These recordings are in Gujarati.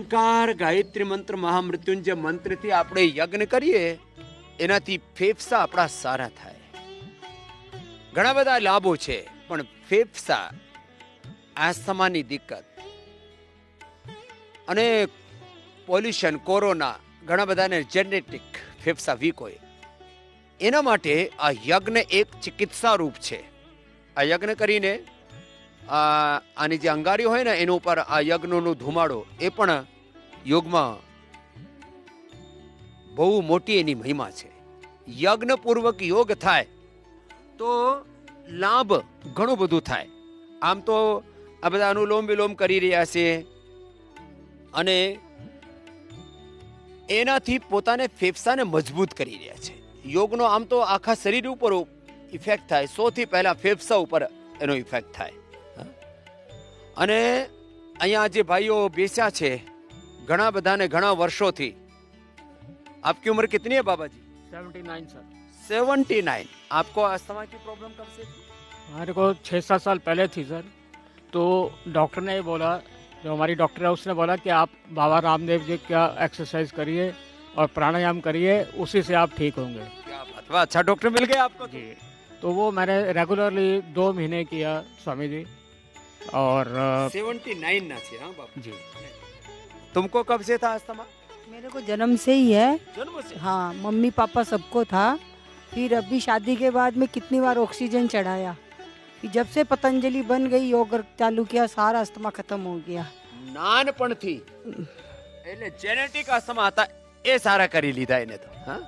ઓમકાર ગાયત્રી મંત્ર મહામૃત્યુંજય મંત્રથી આપણે યજ્ઞ કરીએ એનાથી ફેફસા આપણા સારા થાય. ઘણા બધા લાભો છે, પણ ફેફસા આસ્થમાની દિક્કત અને પોલ્યુશન, કોરોના, ઘણા બધાને જેનેટિક ફેફસા વીક હોય, એના માટે આ યજ્ઞ એક ચિકિત્સા રૂપ છે. આ યજ્ઞ કરીને આની જે અંગારી હોય ને એના ઉપર આ યજ્ઞનો ધુમાડો, એ પણ યોગમાં બહુ મોટી એની મહિમા છે. યજ્ઞ પૂર્વક યોગ થાય તો લાભ ઘણું બધું થાય. આમ તો આ બધા અનુલોમ વિલોમ કરી રહ્યા છે અને એનાથી પોતાને ફેફસાને મજબૂત કરી રહ્યા છે. યોગનો આમ તો આખા શરીર ઉપર ઇફેક્ટ થાય, સૌથી પહેલા ફેફસા ઉપર એનો ઇફેક્ટ થાય. અને અહીંયા જે ભાઈઓ બેસ્યા છે, ઘણા બધાને ઘણા વર્ષોથી. આપकी उम्र कितनी है बाबा जी? 79 सर. 79. आपको अस्थमा की प्रॉब्लम कब से थी? हमारे को 6-7 साल पहले थी सर. तो डॉक्टर ने ये बोला, जो हमारी डॉक्टर है उसने बोला कि आप बाबा रामदेव जी का एक्सरसाइज करिए और प्राणायाम करिए, उसी से आप ठीक होंगे. क्या बात, वाह, अच्छा डॉक्टर मिल गए आपको जी. तो वो मैंने रेगुलरली 2 महीने किया स्वामी जी. और 79 ना छे. हाँ बाबा जी. तुमको कब से था अस्थमा? मेरे को जन्म से ही है. जन्म से? हाँ, मम्मी पापा सबको था. फिर अभी शादी के बाद में कितनी बार ऑक्सीजन चढ़ाया. फिर जब से पतंजलि बन गई, योग चालू किया, सारा अस्थमा खत्म हो गया. નાનપણથી એટલે जेनेटिक अस्थमा था, એ સારા કરી લીધા એને તો. हाँ,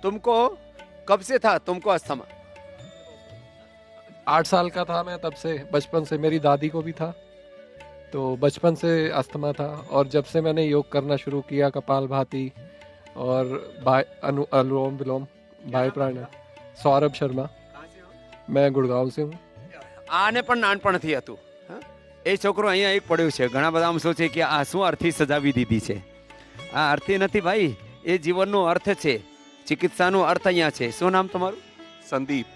तुमको कब से था तुमको अस्थमा? 8 साल का था मैं तब से. बचपन से मेरी दादी को भी था, तो बचपन से अस्थमा था. और जब से मैंने योग करना शुरू किया, कपालभाति और अनुलोम विलोम, भाई प्राणायाम. सौरभ शर्मा, मैं गुड़गांव से हूँ. આને પણ નાનપણથી હતું. હા, એ છોકરો અહીંયા એક પડ્યો છે. ઘણા બધા આમ સોચે કે આ શું અર્થી સજાવી દીધી છે. આ અર્થી નથી ભાઈ, એ જીવનનો અર્થ છે. ચિકિત્સાનો અર્થ અહીંયા છે. શું નામ તમારું? संदीप.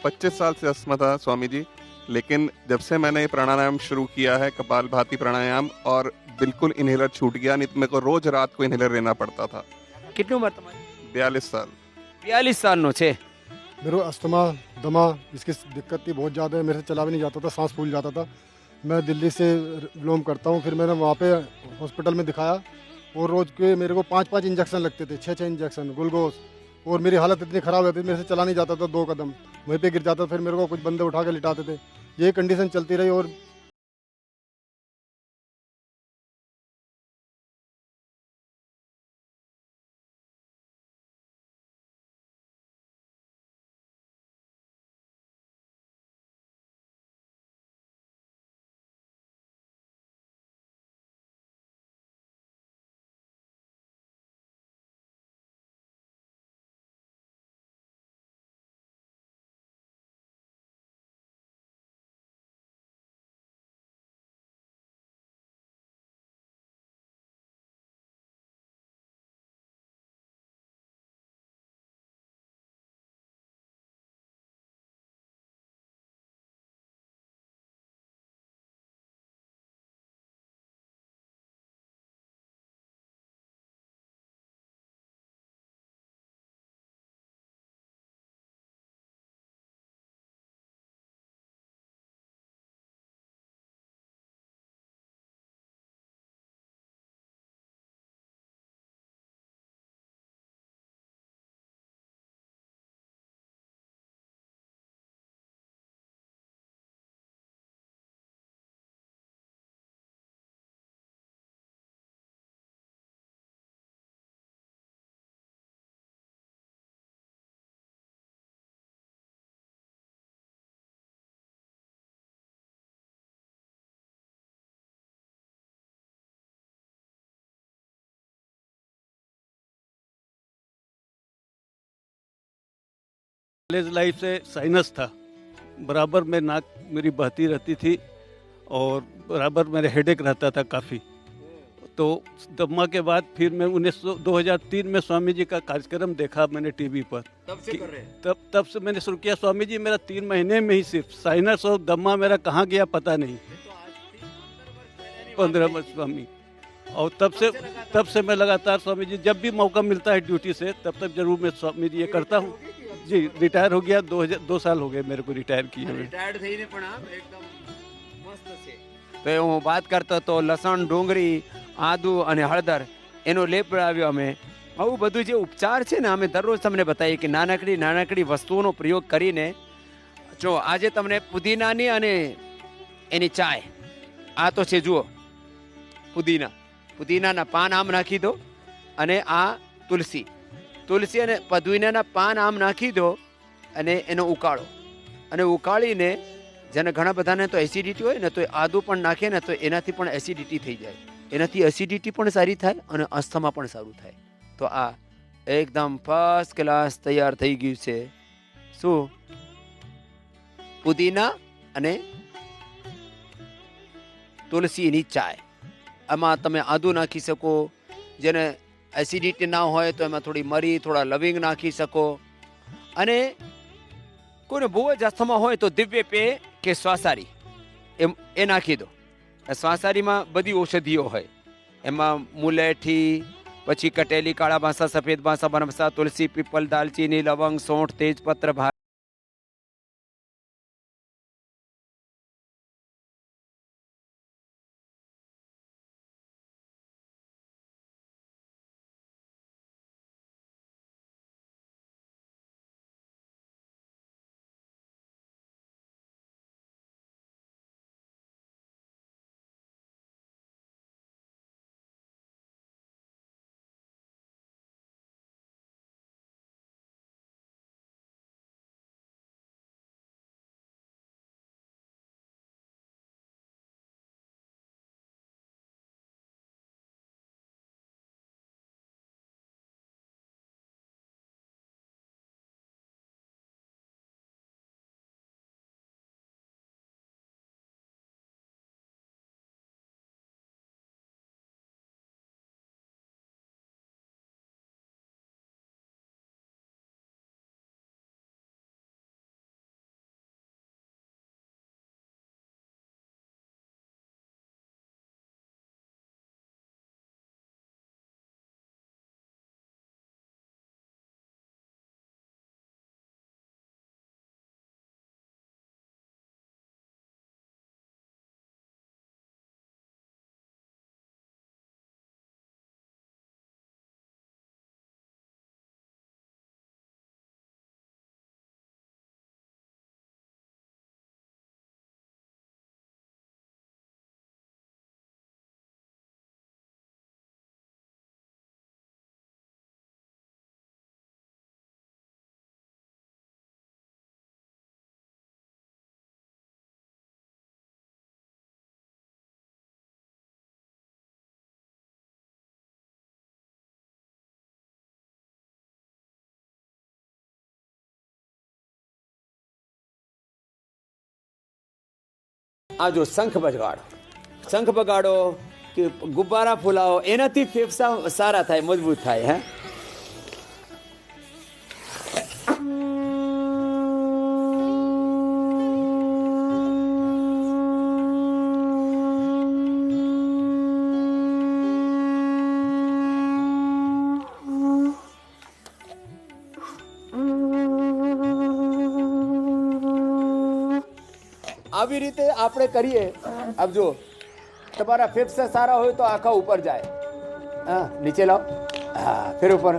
25 साल से अस्थमा था स्वामी जी, लेकिन जब से मैंने प्राणायाम शुरू किया है, कपालभाति प्राणायाम, और बिल्कुल इनहेलर छूट गया. नहीं तो मेरे को रोज रात को इनहेलर लेना पड़ता था. કેટલી ઉંમર તમારી? 42 साल. 42 सालનો છે. मेरे को अस्थमा, दमा, इसकी दिक्कत थी बहुत ज़्यादा. मेरे से चला भी नहीं जाता था, सांस फूल जाता था. मैं दिल्ली से विलोम करता हूँ. फिर मैंने वहाँ पे हॉस्पिटल में दिखाया और रोज़ के मेरे को 5-5 इंजेक्शन लगते थे, 6-6 इंजेक्शन ग्लूकोज. और मेरी हालत इतनी ख़राब रहती थी, मेरे से चला नहीं जाता था 2 कदम. वहीं पे गिर जाता. फिर मेरे को कुछ बंदे उठा के लिटाते थे. ये कंडीशन चलती रही. और कॉलेज लाइफ से साइनस था, बराबर में नाक मेरी बहती रहती थी और बराबर मेरे हेडेक रहता था काफ़ी. तो दम्मा के बाद फिर मैं 2003 में स्वामी जी का कार्यक्रम देखा मैंने टीवी पर. तब से कर रहे हैं? तब से मैंने शुरू किया. स्वामी जी मेरा 3 महीने में ही सिर्फ साइनस और दम्मा मेरा कहाँ गया पता नहीं. 15 वर्ष स्वामी. और तब से मैं लगातार स्वामी जी जब भी मौका मिलता है ड्यूटी से तब तक जरूर मैं स्वामी जी ये करता हूँ जी। रिटायर हो गया, 2 साल हो गए मेरे को रिटायर किए हुए। રિટાયર્ડ થઈને પણ આમ એકદમ મસ્ત છે. તો હું વાત કરતો તો લસણ, ડુંગળી, આદુ અને હળદર એનો લેપ લાવ્યો અમે. આવું બધું જે ઉપચાર છે ને અમે દરરોજ તમને બતાવીએ કે નાનકડી વસ્તુઓનો પ્રયોગ કરીને જો આજે તમને પુદીનાની અને એની ચાય આ તો છે જુઓ પુદીનાના પાન આમ નાખી દો અને આ તુલસી અને પુદીનાના પાન આમ નાખી દો અને એનો ઉકાળો અને ઉકાળીને જેને ઘણા બધાને તો એસિડિટી હોય ને તો આદુ પણ નાખે ને તો એનાથી પણ એસિડિટી થઈ જાય. એનાથી એસિડિટી પણ સારી થાય અને અસ્થમા પણ સારું થાય. તો આ એકદમ ફર્સ્ટ ક્લાસ તૈયાર થઈ ગયું છે. શું? પુદીના અને તુલસીની ચાય. આમાં તમે આદુ નાખી શકો, જેને એસિડિટી ના હોય તો એમાં થોડી મરી, થોડા લવિંગ નાખી શકો. અને કોઈને બહુ જ અસ્થમા હોય તો દિવ્ય પેય કે શ્વાસારી એ નાખી દો. શ્વાસારીમાં બધી ઔષધિઓ હોય, એમાં મુલેઠી, પછી કટેલી, કાળા બાંસા, સફેદ બાંસા, બરમસા, તુલસી, પીપલ, દાલચીની, લવંગ, સौंठ, તેજપત્ર, આ જો શંખ બગાડો કે ગુબ્બારા ફૂલાવો, એનાથી ફેફસા સારા થાય, મજબૂત થાય. હે આવી રીતે આપણે કરીએ. આપ જો તમારા ફેફસા સારા હોય તો આખા ઉપર જાય. હા, નીચે લાવો. હા, ફેર ઉપર.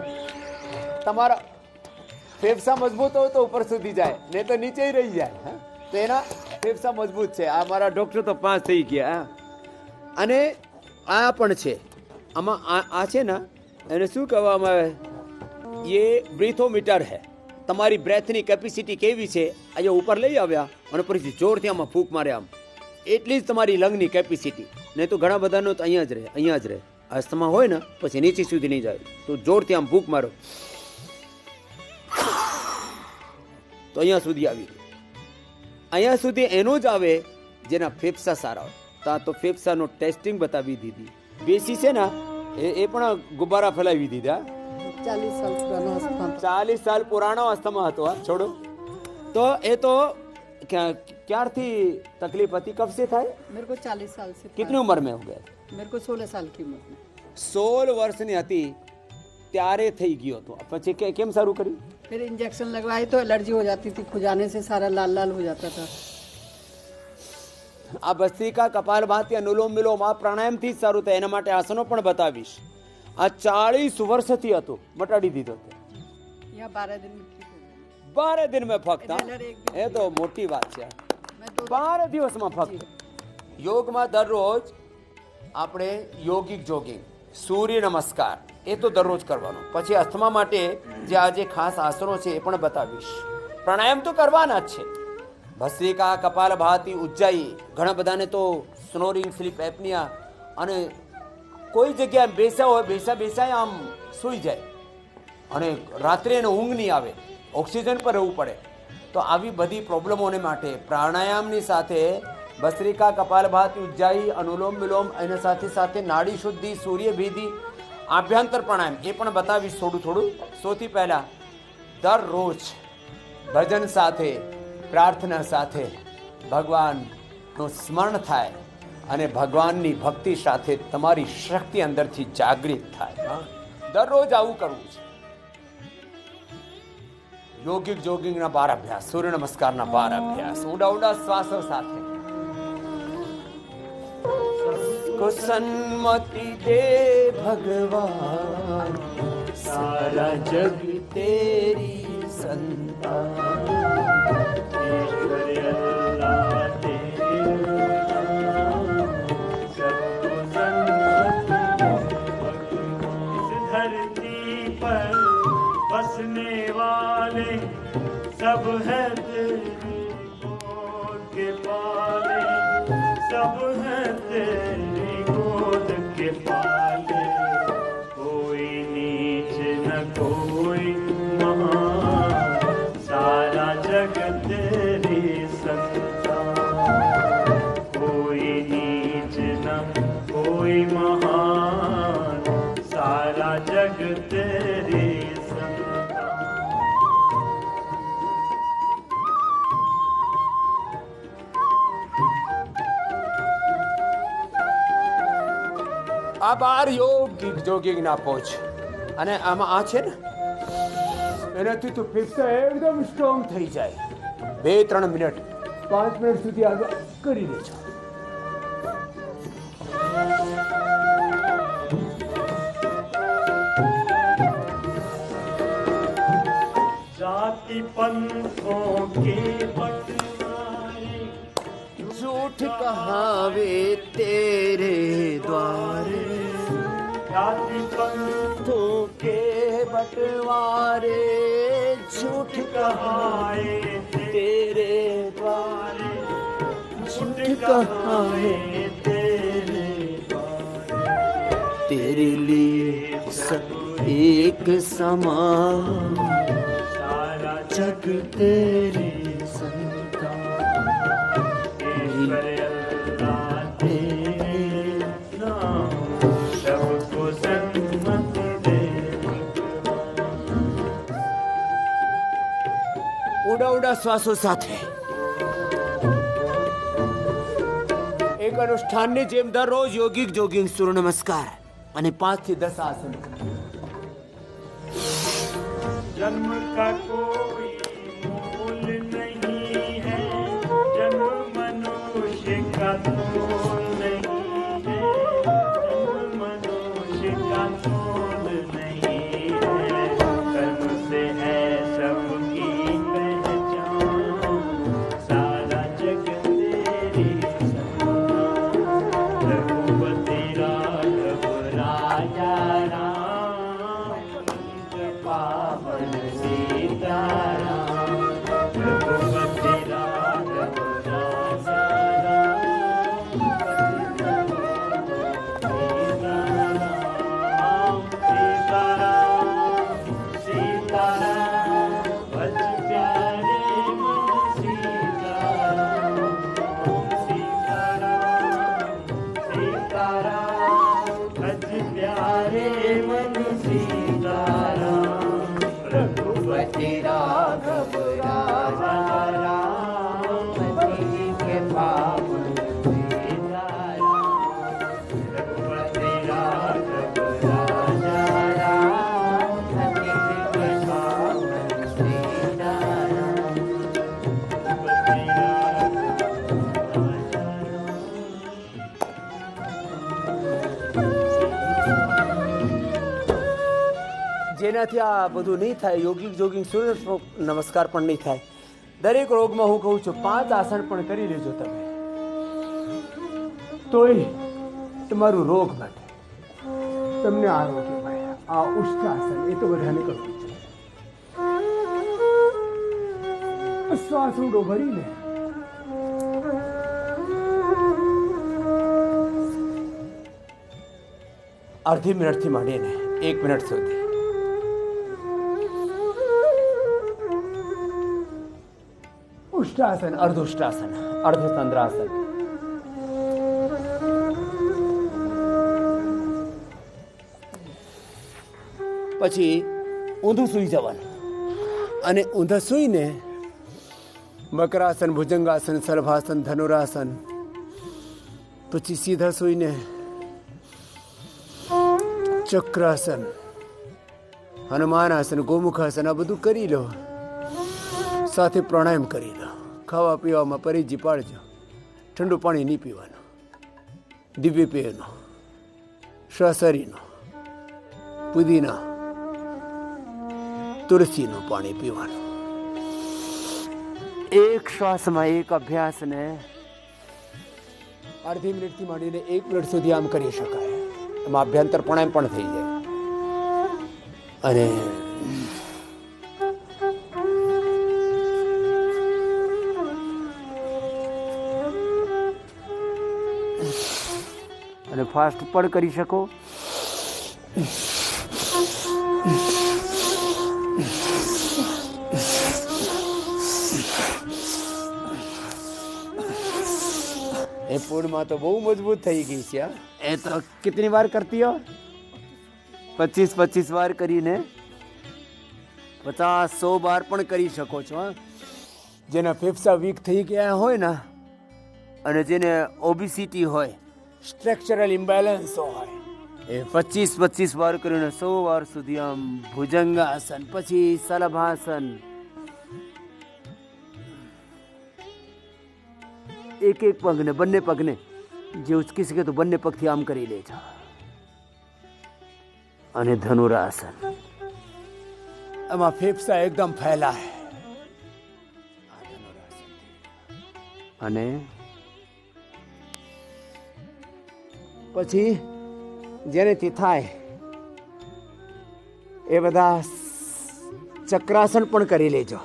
તમારા ફેફસા મજબૂત હોય તો ઉપર સુધી જાય, નહીં તો નીચે રહી જાય. હા, તો એના ફેફસા મજબૂત છે. આ મારા ડોક્ટર તો 5 થઈ ગયા. અને આ પણ છે, આમાં આ છે ને એને શું કહેવામાં આવે? એ બ્રીથોમીટર હે. તમારી બ્રેથની કેપેસિટી કેવી છે અહીંયા ઉપર લઈ આવ્યા અને પછી જોરથી આમાં ફૂંક મારે, આમ એટલી જ તમારી લંગની કેપેસિટી. નહીં તો ઘણા બધાનો તો અહીંયા જ રહે. અસ્થમા હોય ને પછી નીચે સુધી નહીં જાય, તો જોરથી આમ ફૂંક મારો તો અહીંયા સુધી આવી ગયું. અહીંયા સુધી એનો જ આવે જેના ફેફસા સારા હોય. તો આ તો ફેફસાનો ટેસ્ટિંગ બતાવી દીધી. બેસી છે ને એ પણ ગુબ્બારા ફેલાવી દીધા. 40 साल पुराना अस्थमा હતો. છોડો તો એ તો ક્યારથી તકલીફ હતી? कब से था? मेरे को 40 साल से. कितनी उम्र में हो गया? मेरे को 16 साल की उम्र में 16 વર્ષની હતી ત્યારે થઈ ગયો હતો પછી કેમ સારું કર્યું? फिर इंजेक्शन लगवाए तो एलर्जी हो जाती थी, खुजाने से सारा लाल लाल हो जाता था। આ ભસ્ત્રિકા કપાલભાતિ અનુલોમ વિલોમ આ પ્રાણાયામથી જ સારું થાય. એના માટે આસનો પણ બતાવીશ. આ 40 વર્ષથી હતો, મટાડી દીધો હતો. यहाँ 12 दिन में ठीक हो गया। 12 दिन में ફક્ત Inhaler एक दिन એ તો મોટી વાત છે. मैं 2 12 દિવસમાં ફક્ત યોગમાં દરરોજ આપણે યોગિક જોગિંગ, સૂર્ય નમસ્કાર એ તો દરરોજ કરવાનો. પછી અસ્થમા માટે જે આજે ખાસ આસનો છે એ પણ બતાવીશ. પ્રાણાયામ તો કરવાના જ છે. ભસ્ત્રિકા કપાલભાતિ ઉજ્જાઈ, ઘણા બધાને તો સ્નોરિંગ સ્લીપ એપનિયા અને કોઈ જગ્યાએ બેસા હોય બેસા આમ સૂઈ જાય અને રાત્રે એને ઊંઘ નહીં આવે, ઓક્સિજન પર રહેવું પડે. તો આવી બધી પ્રોબ્લેમોને માટે પ્રાણાયામની સાથે ભસ્ત્રિકા કપાલભાતિ ઉજ્જાઈ, અનુલોમ વિલોમ, એના સાથે સાથે નાડી શુદ્ધિ, સૂર્યભેદી, આભ્યંતર પ્રાણાયામ એ પણ બતાવીશ થોડું. સૌથી પહેલા દરરોજ ભજન સાથે, પ્રાર્થના સાથે ભગવાનનું સ્મરણ થાય અને ભગવાનની ભક્તિ સાથે તમારી શક્તિ અંદરથી જાગૃત થાય. દરરોજ આવું કરવું છે. યોગિક જોગિંગના 12 અભ્યાસ, સૂર્ય નમસ્કારના 12 અભ્યાસ, ઊંડા શ્વાસો સાથે. को सन्मति दे भगवान, सारा जग तेरी संतान. धरती पर बसने वाले सब है तेरी गोद के पाले, सब है तेरी गोद के पाले. कोई नीच न कोई महान, सारा जग तेरी संतान. कोई नीच न कोई महान, सारा जग तेरी संतान. આ 12 યોગિક જોગિંગના પોચ અને આમાં આ છે ને એનાથી તો ફેફસા એકદમ સ્ટ્રોંગ થઈ જાય. 2-3 મિનિટ 5 મિનિટ સુધી આગળ કરી દેજો. जाति पंथों के बंटवारे, झूठ कहावे तेरे द्वारे, जाति पंथों तो के बंटवारे, झूठ कहाए तेरे द्वारे, झूठ कहाए तेरे द्वारे. तेरे लिए सब एक समान, सारा जग तेरी संतान. ईश्वर अल्लाह तेरे नाम, सबको सन्मति दे ઊંડા શ્વાસો સાથે એક અનુષ્ઠાનની જેમ દરરોજ યોગિક જોગિંગ, સૂર્ય નમસ્કાર અને 5 થી 10 આસનો. जन्म का कोई मोल नहीं है, जन्म मनुष्य का तोल नहीं है, जन्म मनुष्य का तोल नहीं है. कर्म से है सबकी पहचान, सारा जग तेरी संतान. रघुपति राघव राजा राम, पावन सीताराम. रघुपति राघव राजा राम, એનાથી આ બધું નહીં થાય. યોગિંગ સૂર્ય નમસ્કાર પણ નહીં થાય. દરેક રોગમાં હું કહું છું 5 આસન પણ કરી લેજો તમે, તોય તમારું રોગ માટે તમને આરોગ્ય મળે. આ ઉષ્ટાસન એ તો બધાને કરવું છે. શ્વાસ ઊંડો ભરીને અડધી મિનિટથી માંડીને 1 મિનિટ સુધી ઉષ્ટાસન, અર્ધુષ્ટાસન, અર્ધચંદ્રાસન. પછી ઊંધું સૂઈ જવાનું અને ઊંધા સૂઈને મકરાસન, ભુજંગાસન, સલભાસન, ધનુરાસન. પછી સીધા સૂઈને ચક્રાસન, હનુમાનાસન, ગોમુખાસન આ બધું કરી લો. સાથે પ્રાણાયામ કરી લો. ખાવા પીવામાં પરેજી પાડજો. ઠંડુ પાણી નહીં પીવાનું, દિવ્ય પેયનો, શ્વાસરીનો, પુદીના, તુલસીનું પાણી પીવાનું. એક શ્વાસમાં એક અભ્યાસને અડધી મિનિટથી માંડીને 1 મિનિટ સુધી આમ કરી શકાય. એમાં અભ્યંતર પ્રાણાયામ પણ થઈ જાય. અને ફાસ્ટ પણ કરી શકો. એ પૂર્ણમાં તો બહુ મજબૂત થઈ ગઈ છે. એ તો કેટલી વાર કરતી હો? 25 વાર કરીને 50-100 વાર પણ કરી શકો છો. જેના ફેફસા વીક થઈ ગયા હોય ને, અને જેને ઓબેસિટી હોય, સ્ટ્રક્ચરલ ઇમ્બેલેન્સ હોય, એ 25 વાર કરીને 100 વાર સુધી આમ ભુજંગાસન, પછી સલભાસન, એક પગને, બંને પગને જે ઉચકી શકે તો બંને પગથી આમ કરી લેજો. અને ધનુરાસન, એમાં ફેફસા એકદમ ફેલાય. અને પછી જેનેથી થાય એ બધા ચક્રાસન પણ કરી લેજો.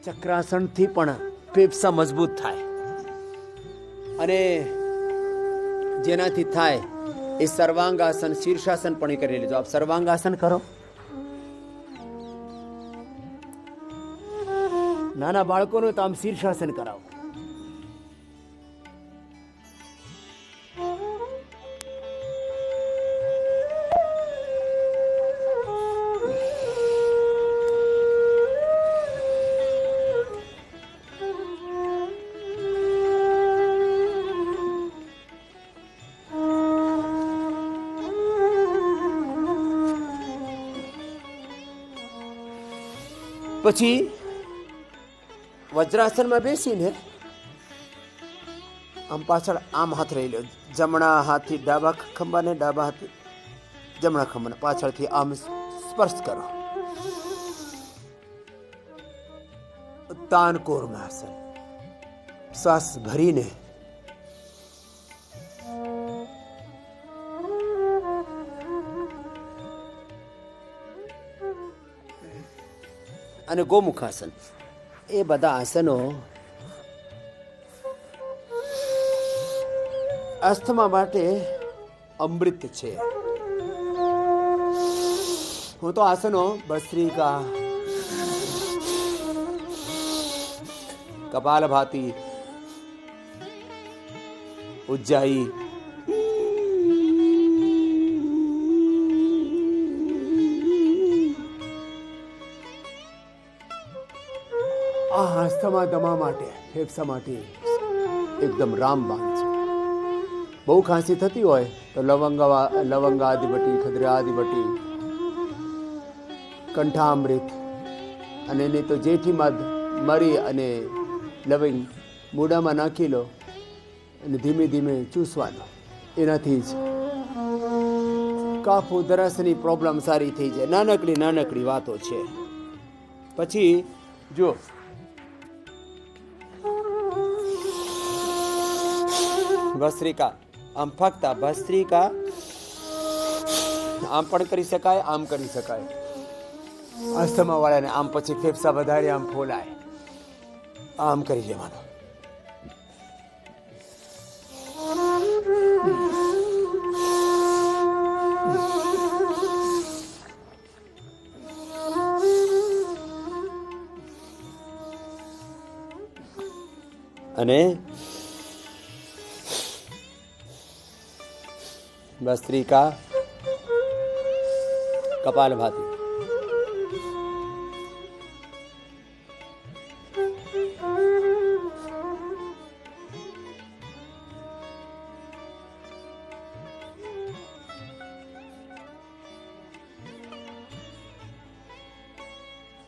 ચક્રાસનથી પણ ફેફસા મજબૂત થાય. અને જેનાથી થાય એ સર્વાંગાસન, શીર્ષાસન પણ કરી લેજો. આપ સર્વાંગાસન કરો. નાના બાળકોનું તો આમ શીર્ષાસન કરાવો. પછી વજ્રાસનમાં બેસીને આમ પાછળ આમ હાથ રહી લો. જમણા હાથથી ડાબા ખંભાને, ડાબા હાથથી જમણા ખંભાને પાછળથી આમ સ્પર્શ કરો. તાન કૂર્માસન. શ્વાસ ભરીને અને ગોમુખાસન. એ બધા આસનો અસ્થમા માટે અમૃત છે. હું તો આસનો ભસ્ત્રિકા, કપાલભાતિ, ઉજ્જાઈ, આ અસ્થમા દમા માટે, ફેફસા માટે એકદમ રામબાણ છે. બહુ ખાંસી થતી હોય તો લવંગાદિબટી, ખદરાદિબટી, કંઠામૃત, અને નહીં તો જેઠી મધ, મરી અને લવિંગ મોઢામાં નાખી લો અને ધીમે ધીમે ચૂસવાનો. એનાથી જ કાફ ઉધરસની પ્રોબ્લેમ સારી થઈ જાય. નાનકડી વાતો છે. પછી જો ભસ્ત્રિકા, આમ ફક્ત ભસ્ત્રિકા આમ પણ કરી શકાય, આમ કરી શકાય. અસ્થમા વાળાને આમ, પછી ફેફસા વધારે આમ ફોલાય, આમ કરી લેવાનું. અને ભસ્ત્રિકા, કપાલભાતિ.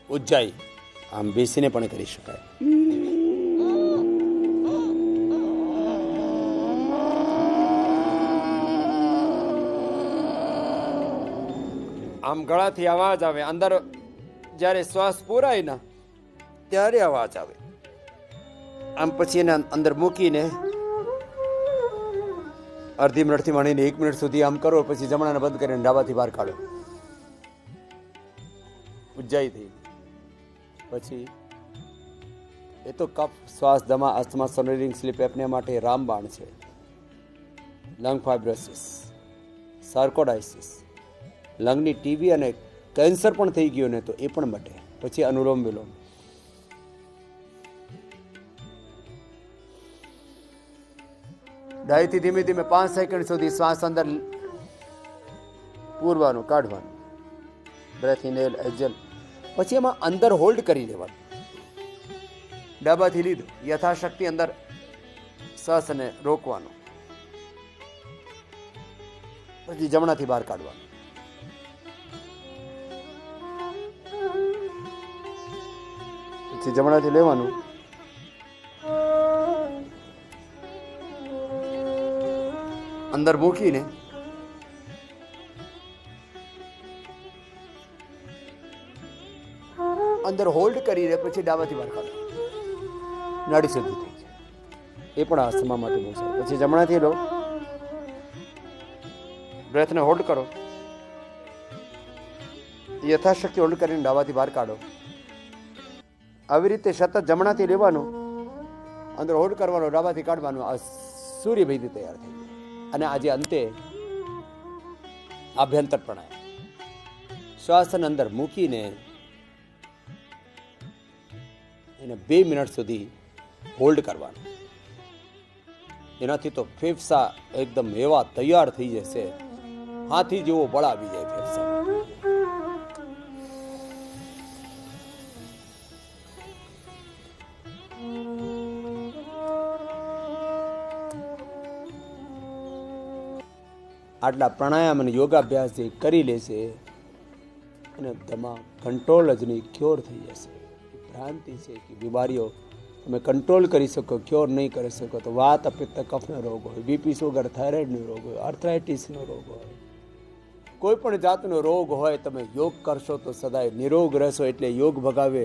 ઉજ્જાઈ, આમ બેસીને પણ કરી શકાય. આમ ગળાથી અવાજ આવે, અંદર જ્યારે શ્વાસ પૂરાય ને ત્યારે અવાજ આવે. આમ પછી એને અંદર મૂકીને અડધી મિનિટથી માંડીને 1 મિનિટ સુધી આમ કરો, પછી જમણાને બંધ કરીને ડાબાથી બહાર કાઢો. ઉજ્જાઈ થઈ. પછી એ તો કફ, શ્વાસ, દમા, અસ્થમા, સોનરિંગ, સ્લીપ એપનિયા માટે રામબાણ છે. લંગ ફાઇબ્રોસિસ, સાર્કોડાઇસિસ, લંગની ટીબી અને કેન્સર પણ થઈ ગયું ને તો એ પણ મટે. પછી અનુલોમ વિલોમ. ડાયથી ધીમે ધીમે 5 સેકન્ડ સુધી શ્વાસ અંદર પૂરવાનું, કાઢવાનું. Breath inhale, exhale. પછી એમાં અંદર હોલ્ડ કરી લેવાનું. ડાબાથી લીધું, યથાશક્તિ અંદર શ્વાસને રોકવાનું. પછી જમણાથી બહાર કાઢવાનું. પછી જમણાથી લેવાનું, અંદર મૂકીને અંદર હોલ્ડ કરીને પછી ડાબાથી બહાર કાઢો. નાડી શુદ્ધિ થઈ જાય. એ પણ અસ્થમા માટે બહુ સારું. પછી જમણાથી લો, બ્રેથને હોલ્ડ કરો, યથાશક્તિ હોલ્ડ કરીને ડાબાથી બહાર કાઢો. આવી રીતે સતત જમણાથી લેવાનું, અંદર હોલ્ડ કરવાનો, ડાબાથી કાઢવાનું. આ સૂર્યભેદી તૈયાર થઈ જાય. અને આજે અંતે આભ્યંતર પ્રાણાયામ. શ્વાસને અંદર મૂકીને એને 2 મિનિટ સુધી હોલ્ડ કરવાનું. એનાથી તો ફેફસા એકદમ એવા તૈયાર થઈ જશે, હાથી જેવો બળ આવી જાય ફેફસા. આટલા પ્રાણાયામ અને યોગાભ્યાસ જે કરી લેશે અને તમામ કંટ્રોલ જ નહીં, ક્યોર થઈ જશે. ભ્રાંતિ છે કે બીમારીઓ તમે કંટ્રોલ કરી શકો, ક્યોર નહીં કરી શકો. તો વાત, પિત્ત, કફનો રોગ હોય, બીપી, સુગર, થાઇરોઇડનો રોગ હોય, આર્થરાઇટિસનો રોગ હોય, કોઈ પણ જાતનો રોગ હોય, તમે યોગ કરશો તો સદાય નિરોગ રહેશો. એટલે યોગ ભગાવે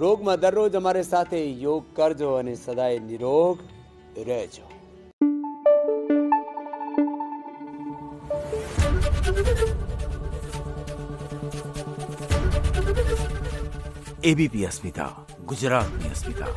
રોગમાં દરરોજ અમારે સાથે યોગ કરજો અને સદાય નિરોગ રહેજો. એબીપી અસ્મિતા, ગુજરાતની અસ્મિતા.